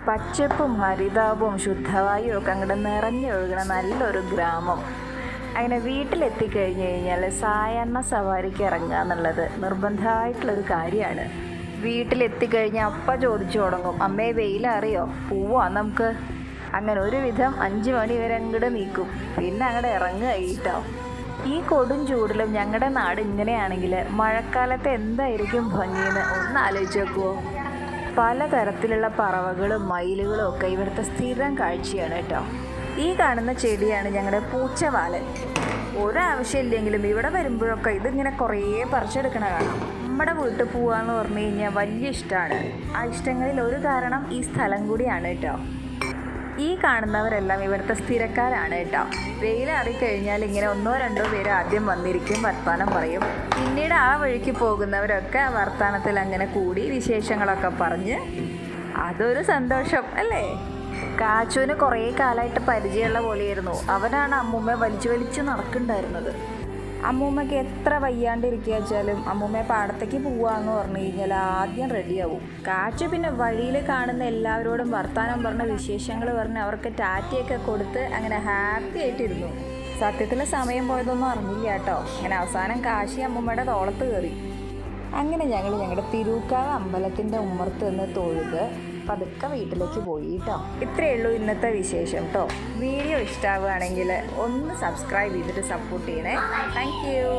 പച്ചപ്പും ഹരിതാപവും ശുദ്ധവായുവും ഒക്കെ അങ്ങോട്ട് നിറഞ്ഞൊഴുകണ നല്ലൊരു ഗ്രാമം. അങ്ങനെ വീട്ടിലെത്തിക്കഴിഞ്ഞ് കഴിഞ്ഞാൽ സായാഹ്ന സവാരിക്ക് ഇറങ്ങുക എന്നുള്ളത് നിർബന്ധമായിട്ടുള്ളൊരു കാര്യമാണ്. വീട്ടിലെത്തിക്കഴിഞ്ഞാൽ അപ്പം ചോദിച്ചു തുടങ്ങും, അമ്മേ വെയിലറിയോ, പോവാം നമുക്ക്. അങ്ങനെ ഒരുവിധം 5 മണി വരെ അങ്ങോട്ട് നീക്കും, പിന്നെ അങ്ങോട്ട് ഇറങ്ങുക കേട്ടോ. ഈ കൊടും ചൂടിലും ഞങ്ങളുടെ നാട് ഇങ്ങനെയാണെങ്കിൽ മഴക്കാലത്ത് എന്തായിരിക്കും ഭംഗിയെന്ന് ഒന്ന് ആലോചിച്ച് നോക്കുമോ. പലതരത്തിലുള്ള പറവകളും മയിലുകളും ഒക്കെ ഇവിടുത്തെ സ്ഥിരം കാഴ്ചയാണ് കേട്ടോ. ഈ കാണുന്ന ചെടിയാണ് ഞങ്ങളുടെ പൂച്ചവാലൻ. ഒരാവശ്യമില്ലെങ്കിലും ഇവിടെ വരുമ്പോഴൊക്കെ ഇതിങ്ങനെ കുറേ പറിച്ചെടുക്കണ കാണാം. നമ്മുടെ വീട്ടിൽ പോവാന്ന് പറഞ്ഞു കഴിഞ്ഞാൽ വലിയ ഇഷ്ടമാണ്. ആ ഇഷ്ടങ്ങളിൽ ഒരു കാരണം ഈ സ്ഥലം കൂടിയാണ് കേട്ടോ. ഈ കാണുന്നവരെല്ലാം ഇവിടുത്തെ സ്ഥിരക്കാരാണ് കേട്ടോ. വെയിലറിക്കഴിഞ്ഞാൽ ഇങ്ങനെ 1-2 പേര് ആദ്യം വന്നിരിക്കും, വർത്തമാനം പറയും. പിന്നീട് ആ വഴിക്ക് പോകുന്നവരൊക്കെ ആ വർത്തമാനത്തിൽ അങ്ങനെ കൂടി വിശേഷങ്ങളൊക്കെ പറഞ്ഞ് അതൊരു സന്തോഷം അല്ലേ. കാച്ചുവിന് കുറേ കാലമായിട്ട് പരിചയമുള്ള പോലെയായിരുന്നു. അവനാണ് അമ്മൂമ്മ വലിച്ചു നടക്കുന്നുണ്ടായിരുന്നത്. അമ്മൂമ്മയ്ക്ക് എത്ര വയ്യാണ്ടിരിക്കുക വെച്ചാലും അമ്മൂമ്മ പാടത്തേക്ക് പോവാന്ന് പറഞ്ഞു കഴിഞ്ഞാൽ ആദ്യം റെഡിയാവും. കാച്ചു പിന്നെ വഴിയിൽ കാണുന്ന എല്ലാവരോടും വർത്താനം പറഞ്ഞ വിശേഷങ്ങൾ പറഞ്ഞ് അവർക്ക് ടാറ്റയൊക്കെ കൊടുത്ത് അങ്ങനെ ഹാപ്പി ആയിട്ടിരുന്നു. സത്യത്തിൽ സമയം പോയതൊന്നും അറിഞ്ഞില്ല കേട്ടോ. അങ്ങനെ അവസാനം കാശി അമ്മൂമ്മയുടെ തോളത്ത് കയറി. അങ്ങനെ ഞങ്ങൾ ഞങ്ങളുടെ തിരുക്കാവ് അമ്പലത്തിൻ്റെ ഉമ്മർത്ത് നിന്ന് തൊഴുത് പതുക്കെ വീട്ടിലേക്ക് പോയി കേട്ടോ. ഇത്രയേ ഉള്ളൂ ഇന്നത്തെ വിശേഷം കേട്ടോ. വീഡിയോ ഇഷ്ടമാവുകയാണെങ്കിൽ ഒന്ന് സബ്സ്ക്രൈബ് ചെയ്തിട്ട് സപ്പോർട്ട് ചെയ്യണേ. Thank you.